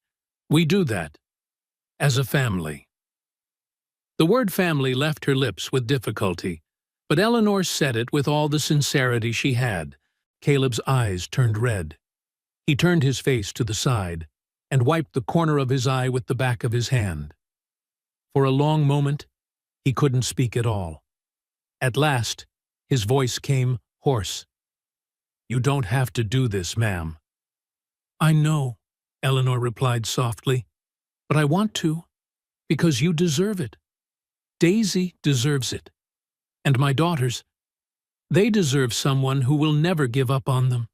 We do that as a family. The word family left her lips with difficulty, but Eleanor said it with all the sincerity she had. Caleb's eyes turned red. He turned his face to the side and wiped the corner of his eye with the back of his hand. For a long moment, he couldn't speak at all. At last, his voice came hoarse. You don't have to do this, ma'am. I know, Eleanor replied softly, but I want to, because you deserve it. Daisy deserves it. And my daughters, they deserve someone who will never give up on them.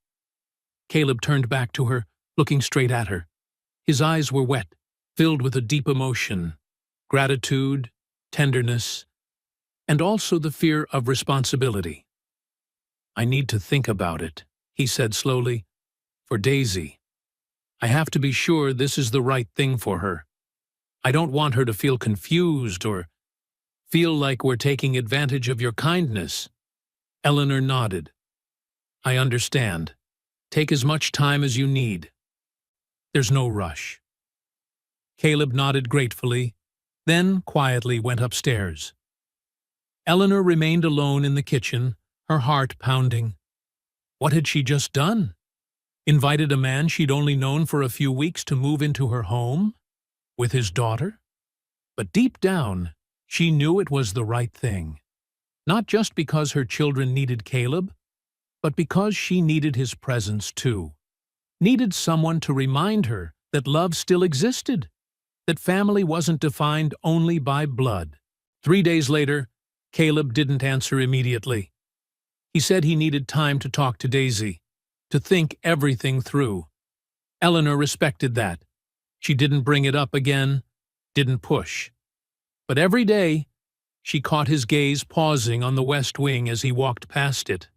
Caleb turned back to her, looking straight at her. His eyes were wet, filled with a deep emotion, gratitude, tenderness, and also the fear of responsibility. I need to think about it, he said slowly. For Daisy. I have to be sure this is the right thing for her. I don't want her to feel confused or feel like we're taking advantage of your kindness. Eleanor nodded. I understand. Take as much time as you need. There's no rush. Caleb nodded gratefully, then quietly went upstairs. Eleanor remained alone in the kitchen, her heart pounding. What had she just done? Invited a man she'd only known for a few weeks to move into her home? With his daughter? But deep down, she knew it was the right thing. Not just because her children needed Caleb, but because she needed his presence too. Needed someone to remind her that love still existed, that family wasn't defined only by blood. 3 days later, Caleb didn't answer immediately. He said he needed time to talk to Daisy, to think everything through. Eleanor respected that. She didn't bring it up again, didn't push. But every day, she caught his gaze pausing on the West Wing as he walked past it.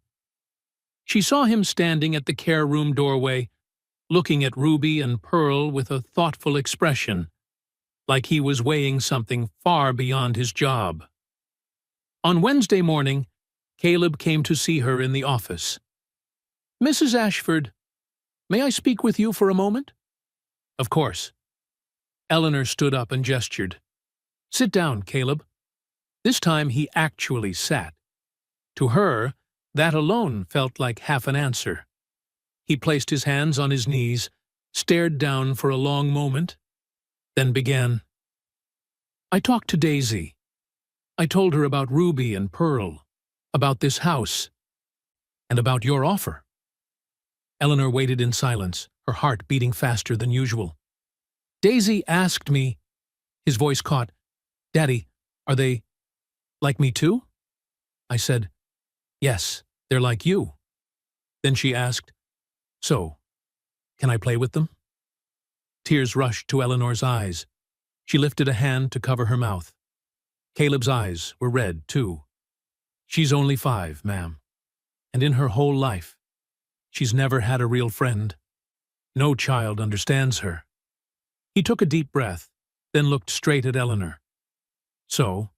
She saw him standing at the care room doorway, looking at Ruby and Pearl with a thoughtful expression, like he was weighing something far beyond his job. On Wednesday morning, Caleb came to see her in the office. Mrs. Ashford, may I speak with you for a moment? Of course. Eleanor stood up and gestured. Sit down, Caleb. This time he actually sat. To her, that alone felt like half an answer. He placed his hands on his knees, stared down for a long moment, then began. I talked to Daisy. I told her about Ruby and Pearl, about this house, and about your offer. Eleanor waited in silence, her heart beating faster than usual. Daisy asked me, his voice caught, Daddy, are they like me too? I said, yes, they're like you. Then she asked, so, can I play with them? Tears rushed to Eleanor's eyes. She lifted a hand to cover her mouth. Caleb's eyes were red, too. She's only 5, ma'am. And in her whole life, she's never had a real friend. No child understands her. He took a deep breath, then looked straight at Eleanor. So,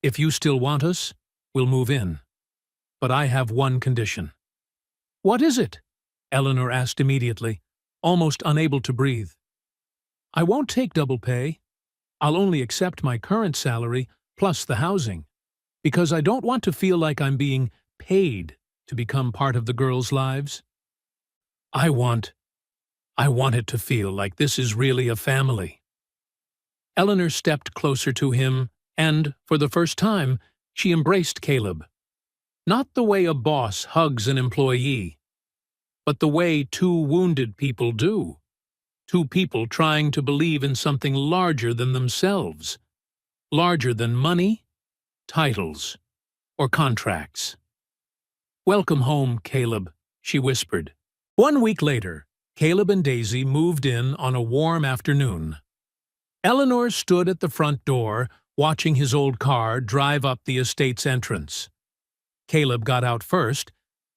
if you still want us, we'll move in. But I have one condition. What is it? Eleanor asked immediately, almost unable to breathe. I won't take double pay. I'll only accept my current salary plus the housing, because I don't want to feel like I'm being paid to become part of the girls' lives. I want it to feel like this is really a family. Eleanor stepped closer to him, and, for the first time, she embraced Caleb. Not the way a boss hugs an employee, but the way 2 wounded people do. 2 people trying to believe in something larger than themselves, larger than money, titles, or contracts. Welcome home, Caleb, she whispered. 1 week later, Caleb and Daisy moved in on a warm afternoon. Eleanor stood at the front door, watching his old car drive up the estate's entrance. Caleb got out first,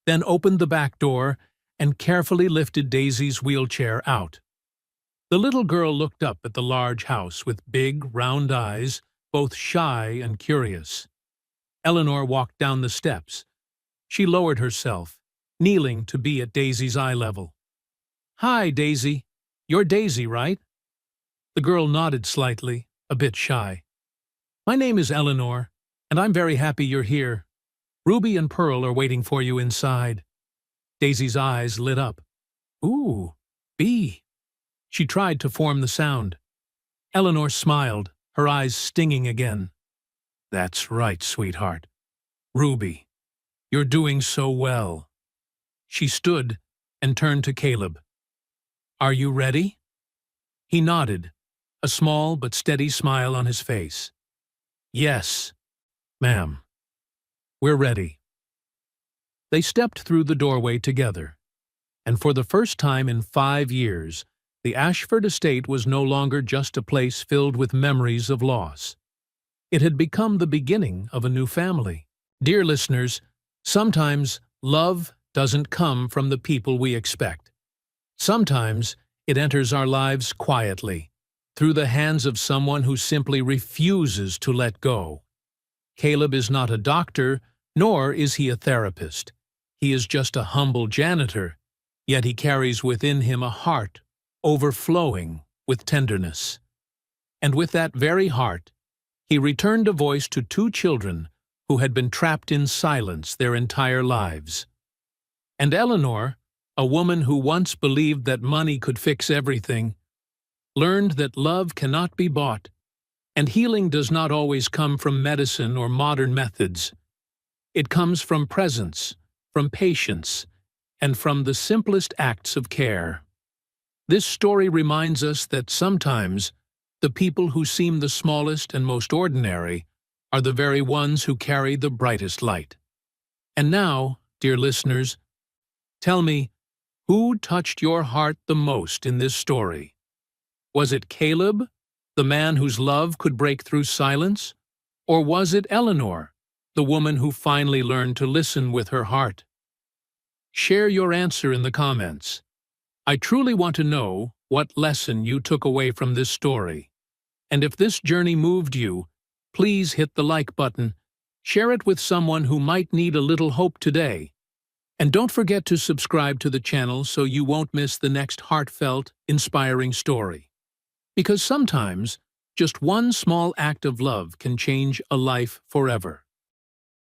then opened the back door and carefully lifted Daisy's wheelchair out. The little girl looked up at the large house with big, round eyes, both shy and curious. Eleanor walked down the steps. She lowered herself, kneeling to be at Daisy's eye level. Hi, Daisy. You're Daisy, right? The girl nodded slightly, a bit shy. My name is Eleanor, and I'm very happy you're here. Ruby and Pearl are waiting for you inside. Daisy's eyes lit up. Ooh, B. She tried to form the sound. Eleanor smiled, her eyes stinging again. That's right, sweetheart. Ruby, you're doing so well. She stood and turned to Caleb. Are you ready? He nodded, a small but steady smile on his face. Yes, ma'am. We're ready. They stepped through the doorway together, and for the first time in 5 years, the Ashford estate was no longer just a place filled with memories of loss. It had become the beginning of a new family. Dear listeners, sometimes love doesn't come from the people we expect. Sometimes it enters our lives quietly, through the hands of someone who simply refuses to let go. Caleb is not a doctor, nor is he a therapist. He is just a humble janitor, yet he carries within him a heart overflowing with tenderness. And with that very heart, he returned a voice to 2 children who had been trapped in silence their entire lives. And Eleanor, a woman who once believed that money could fix everything, learned that love cannot be bought, and healing does not always come from medicine or modern methods. It comes from presence, from patience, and from the simplest acts of care. This story reminds us that sometimes the people who seem the smallest and most ordinary are the very ones who carry the brightest light. And now, dear listeners, tell me, who touched your heart the most in this story? Was it Caleb, the man whose love could break through silence? Or was it Eleanor, the woman who finally learned to listen with her heart? Share your answer in the comments. I truly want to know what lesson you took away from this story. And if this journey moved you, please hit the like button, share it with someone who might need a little hope today. And don't forget to subscribe to the channel so you won't miss the next heartfelt, inspiring story. Because sometimes, just one small act of love can change a life forever.